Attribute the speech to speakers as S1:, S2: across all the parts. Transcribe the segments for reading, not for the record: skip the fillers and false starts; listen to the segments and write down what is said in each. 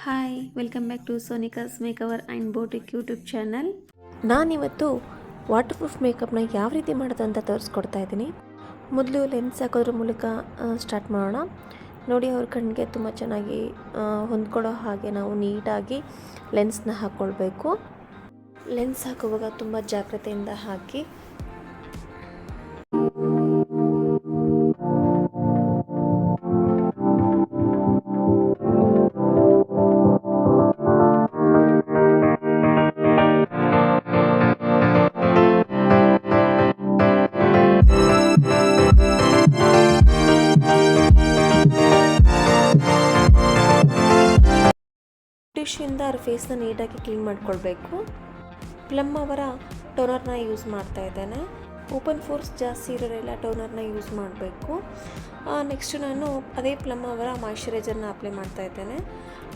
S1: Hi welcome back to Sonika's makeover and boutique YouTube channel.
S2: ನಾನಿವತ್ತು waterproof ಮೇಕಪ್ನ ಯಾವ ರೀತಿ ಮಾಡೋದು ಅಂತ ತೋರಿಸ್ಕೊಡ್ತಾ ಇದ್ದೀನಿ. ಮೊದಲು ಲೆನ್ಸ್ ಹಾಕೋದ್ರ ಮೂಲಕ ಸ್ಟಾರ್ಟ್ ಮಾಡೋಣ. ನೋಡಿ, ಅವ್ರ ಕಣ್ಣಿಗೆ ತುಂಬ ಚೆನ್ನಾಗಿ ಹೊಂದ್ಕೊಳ್ಳೋ ಹಾಗೆ ನಾವು ನೀಟಾಗಿ ಲೆನ್ಸ್ನ ಹಾಕ್ಕೊಳ್ಬೇಕು. ಲೆನ್ಸ್ ಹಾಕುವಾಗ ತುಂಬ ಜಾಗ್ರತೆಯಿಂದ ಹಾಕಿ. ಟಿಶ್ಯೂಯಿಂದ ಅವ್ರ ಫೇಸ್ನ ನೀಟಾಗಿ ಕ್ಲೀನ್ ಮಾಡ್ಕೊಳ್ಬೇಕು. ಪ್ಲಮ್ ಅವರ ಟೋನರ್ನ ಯೂಸ್ ಮಾಡ್ತಾ ಇದ್ದೇನೆ. ಓಪನ್ ಫೋರ್ಸ್ ಜಾಸ್ತಿ ಇರೋರೆಲ್ಲ ಟೋನರ್ನ ಯೂಸ್ ಮಾಡಬೇಕು. ನೆಕ್ಸ್ಟು ನಾನು ಅದೇ ಪ್ಲಮ್ ಅವರ ಮಾಯ್ಶ್ಚರೈಸರ್ನ ಅಪ್ಲೈ ಮಾಡ್ತಾ ಇದ್ದೇನೆ.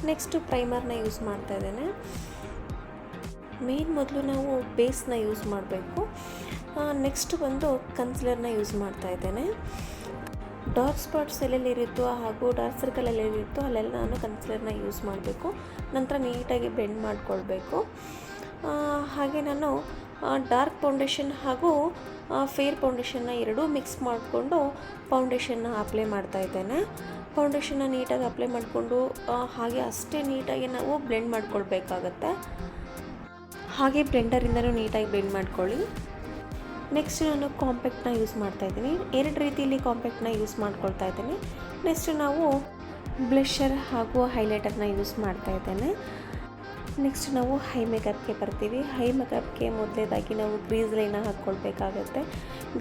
S2: ನೆಕ್ಸ್ಟು ಪ್ರೈಮರ್ನ ಯೂಸ್ ಮಾಡ್ತಾ ಇದ್ದೇನೆ. ಮೇನ್ ಮೊದಲು ನಾವು ಬೇಸ್ನ ಯೂಸ್ ಮಾಡಬೇಕು. ನೆಕ್ಸ್ಟ್ ಬಂದು ಕನ್ಸಿಲರ್ನ ಯೂಸ್ ಮಾಡ್ತಾ ಇದ್ದೇನೆ. ಡಾರ್ಕ್ ಸ್ಪಾಟ್ಸ್ ಎಲ್ಲೆಲ್ಲಿರುತ್ತೋ ಹಾಗೂ ಡಾರ್ಕ್ ಸರ್ಕಲ್ ಎಲ್ಲೆಲ್ಲಿರುತ್ತೋ ಅಲ್ಲೆಲ್ಲ ನಾನು ಕನ್ಸಿಲರ್ನ ಯೂಸ್ ಮಾಡಬೇಕು. ನಂತರ ನೀಟಾಗಿ ಬೆಂಡ್ ಮಾಡಿಕೊಳ್ಬೇಕು. ಹಾಗೆ ನಾನು ಡಾರ್ಕ್ ಫೌಂಡೇಶನ್ ಹಾಗೂ ಫೇರ್ ಫೌಂಡೇಶನ್ನ ಎರಡೂ ಮಿಕ್ಸ್ ಮಾಡಿಕೊಂಡು ಫೌಂಡೇಶನ್ನ ಅಪ್ಲೈ ಮಾಡ್ತಾ ಇದ್ದೇನೆ. ಫೌಂಡೇಶನ್ನ ನೀಟಾಗಿ ಅಪ್ಲೈ ಮಾಡಿಕೊಂಡು ಹಾಗೆ ಅಷ್ಟೇ ನೀಟಾಗಿ ನಾವು ಬ್ಲೆಂಡ್ ಮಾಡ್ಕೊಳ್ಬೇಕಾಗತ್ತೆ. ಹಾಗೆ ಬ್ಲೆಂಡರಿಂದನೂ ನೀಟಾಗಿ ಬ್ಲೆಂಡ್ ಮಾಡ್ಕೊಳ್ಳಿ. ನೆಕ್ಸ್ಟ್ ನಾನು ಕಾಂಪ್ಯಾಕ್ಟ್ನ ಯೂಸ್ ಮಾಡ್ತಾ ಇದ್ದೀನಿ. ಎರಡು ರೀತಿಯಲ್ಲಿ ಕಾಂಪ್ಯಾಕ್ಟ್ನ ಯೂಸ್ ಮಾಡ್ಕೊಳ್ತಾ ಇದ್ದೀನಿ. ನೆಕ್ಸ್ಟ್ ನಾವು ಬ್ಲಷರ್ ಹಾಗೂ ಹೈಲೈಟರ್ನ ಯೂಸ್ ಮಾಡ್ತಾ ಇದ್ದೇನೆ. ನೆಕ್ಸ್ಟ್ ನಾವು ಹೈ ಮೇಕಪ್ಗೆ ಬರ್ತೀವಿ. ಹೈ ಮೇಕಪ್ಗೆ ಮೊದಲೇದಾಗಿ ನಾವು ಗ್ರೀಸ್ ಲೈನ ಹಾಕ್ಕೊಳ್ಬೇಕಾಗತ್ತೆ.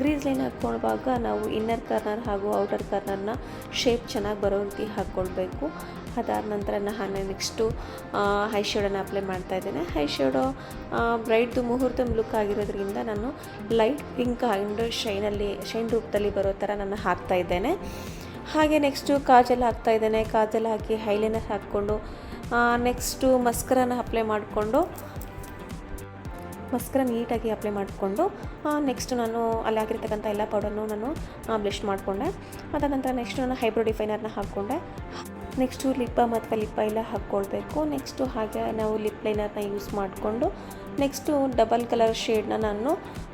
S2: ಗ್ರೀಸ್ ಲೈನ್ ಹಾಕ್ಕೊಳ್ಳುವಾಗ ನಾವು ಇನ್ನರ್ ಕಾರ್ನರ್ ಹಾಗೂ ಔಟರ್ ಕಾರ್ನರ್ನ ಶೇಪ್ ಚೆನ್ನಾಗಿ ಬರೋ ರೀತಿ ಹಾಕ್ಕೊಳ್ಬೇಕು. ಅದಾದ ನಂತರ ನಾನು ನೆಕ್ಸ್ಟು ಹೈ ಶೇಡನ್ನು ಅಪ್ಲೈ ಮಾಡ್ತಾ ಇದ್ದೇನೆ. ಹೈ ಶೇಡೋ ಬ್ರೈಟ್ದು ಮುಹೂರ್ತ ಲುಕ್ ಆಗಿರೋದ್ರಿಂದ ನಾನು ಲೈಟ್ ಪಿಂಕ್ ಆ್ಯಂಡ್ ಶೈನ್ ರೂಪದಲ್ಲಿ ಬರೋ ಥರ ನಾನು ಹಾಕ್ತಾ ಇದ್ದೇನೆ. ಹಾಗೆ ನೆಕ್ಸ್ಟು ಕಾಜಲ್ ಹಾಕ್ತಾ ಇದ್ದೇನೆ. ಕಾಜಲ್ ಹಾಕಿ ಹೈಲೈನರ್ ಹಾಕ್ಕೊಂಡು ನೆಕ್ಸ್ಟು ಮಸ್ಕರನ ಅಪ್ಲೈ ಮಾಡಿಕೊಂಡು ಮಸ್ಕರ ನೀಟಾಗಿ ಅಪ್ಲೈ ಮಾಡಿಕೊಂಡು ನೆಕ್ಸ್ಟ್ ನಾನು ಅಲ್ಲಿ ಹಾಕಿರ್ತಕ್ಕಂಥ ಎಲ್ಲ ಪೌಡರ್ನು ನಾನು ಬ್ಲಷ್ ಮಾಡಿಕೊಂಡೆ. ಅದಾದ ನಂತರ ನೆಕ್ಸ್ಟ್ ನಾನು ಹೈಬ್ರೋ ಡಿಫೈನರ್ನ ಹಾಕ್ಕೊಂಡೆ. ನೆಕ್ಸ್ಟು ಲಿಪ್ ಬಾಮ್ ಅಥವಾ ಲಿಪ್ ಆಯಿಲ್ ಹಾಕ್ಕೊಳ್ಬೇಕು. ನೆಕ್ಸ್ಟು ಹಾಗೆ ನಾವು ಲಿಪ್ ಲೈನರ್ನ ಯೂಸ್ ಮಾಡಿಕೊಂಡು ನೆಕ್ಸ್ಟು ಡಬಲ್ ಕಲರ್ ಶೇಡ್ನ ನಾನು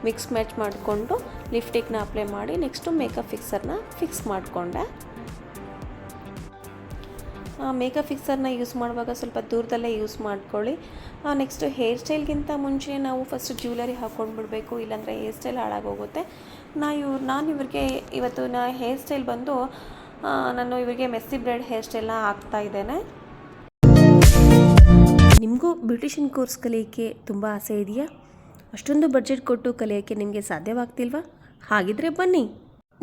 S2: ಮಿಕ್ಸ್ ಮ್ಯಾಚ್ ಮಾಡಿಕೊಂಡು ಲಿಪ್ಸ್ಟಿಕ್ನ ಅಪ್ಲೈ ಮಾಡಿ ನೆಕ್ಸ್ಟು ಮೇಕಪ್ ಫಿಕ್ಸರ್ನ ಫಿಕ್ಸ್ ಮಾಡಿಕೊಂಡೆ. ಮೇಕಪ್ ಫಿಕ್ಸರ್ನ ಯೂಸ್ ಮಾಡುವಾಗ ಸ್ವಲ್ಪ ದೂರದಲ್ಲೇ ಯೂಸ್ ಮಾಡ್ಕೊಳ್ಳಿ. ನೆಕ್ಸ್ಟು ಹೇರ್ ಸ್ಟೈಲ್ಗಿಂತ ಮುಂಚೆ ನಾವು ಫಸ್ಟ್ ಜ್ಯುವೆಲರಿ ಹಾಕ್ಕೊಂಡ್ಬಿಡ್ಬೇಕು, ಇಲ್ಲಾಂದರೆ ಹೇರ್ ಸ್ಟೈಲ್ ಹಾಳಾಗೋಗುತ್ತೆ. ನಾನು ಇವ್ರಿಗೆ ಇವತ್ತು ಹೇರ್ ಸ್ಟೈಲ್ ಬಂದು ನಾನು ಇವರಿಗೆ ಮೆಸ್ಸಿ ಬ್ರೈಡ್ ಹೇರ್ ಸ್ಟೈಲ್ನ ಹಾಕ್ತಾ ಇದ್ದೇನೆ.
S1: ನಿಮಗೂ ಬ್ಯೂಟಿಷಿಯನ್ ಕೋರ್ಸ್ ಕಲಿಯೋಕ್ಕೆ ತುಂಬ ಆಸೆ ಇದೆಯಾ? ಅಷ್ಟೊಂದು ಬಡ್ಜೆಟ್ ಕೊಟ್ಟು ಕಲಿಯೋಕ್ಕೆ ನಿಮಗೆ ಸಾಧ್ಯವಾಗ್ತಿಲ್ವಾ? ಹಾಗಿದ್ರೆ ಬನ್ನಿ,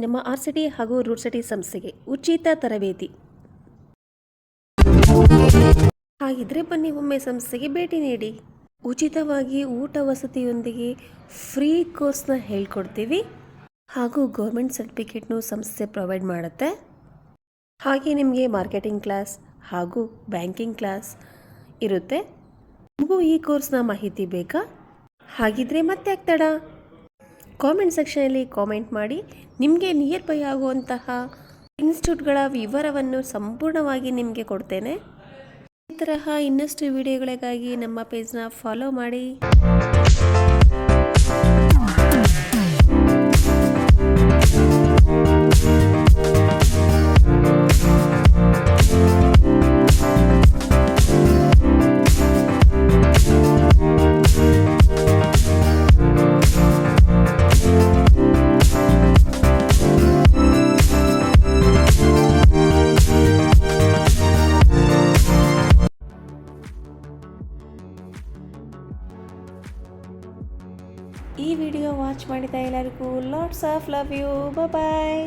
S1: ನಮ್ಮ RCT ಹಾಗೂ ರೂಟ್ ಸಿಟಿ ಸಂಸ್ಥೆಗೆ ಉಚಿತ ತರಬೇತಿ. ಹಾಗಿದ್ರೆ ಬನ್ನಿ, ಒಮ್ಮೆ ಸಂಸ್ಥೆಗೆ ಭೇಟಿ ನೀಡಿ. ಉಚಿತವಾಗಿ ಊಟ ವಸತಿಯೊಂದಿಗೆ ಫ್ರೀ ಕೋರ್ಸ್ನ ಹೇಳ್ಕೊಡ್ತೀವಿ ಹಾಗೂ ಗೌರ್ಮೆಂಟ್ ಸರ್ಟಿಫಿಕೇಟ್ನು ಸಂಸ್ಥೆ ಪ್ರೊವೈಡ್ ಮಾಡುತ್ತೆ. ಹಾಗೆ ನಿಮಗೆ ಮಾರ್ಕೆಟಿಂಗ್ ಕ್ಲಾಸ್ ಹಾಗೂ ಬ್ಯಾಂಕಿಂಗ್ ಕ್ಲಾಸ್ ಇರುತ್ತೆ. ನಿಮಗೂ ಈ ಕೋರ್ಸ್ನ ಮಾಹಿತಿ ಬೇಕಾ? ಹಾಗಿದ್ರೆ ಮತ್ತೆ ಆಗ್ತಡ ಕಾಮೆಂಟ್ ಸೆಕ್ಷನಲ್ಲಿ ಕಾಮೆಂಟ್ ಮಾಡಿ. ನಿಮಗೆ ನಿಯರ್ ಬೈ ಆಗುವಂತಹ ಇನ್ಸ್ಟಿಟ್ಯೂಟ್ಗಳ ವಿವರವನ್ನು ಸಂಪೂರ್ಣವಾಗಿ ನಿಮಗೆ ಕೊಡ್ತೇನೆ. ಈ ತರಹ ಇನ್ನಷ್ಟು ವಿಡಿಯೋಗಳಿಗಾಗಿ ನಮ್ಮ ಪೇಜ್ನ ಫಾಲೋ ಮಾಡಿ. ಈ ವಿಡಿಯೋ ವಾಚ್ ಮಾಡಿದ ಎಲ್ಲರಿಗೂ lots of love you. Bye.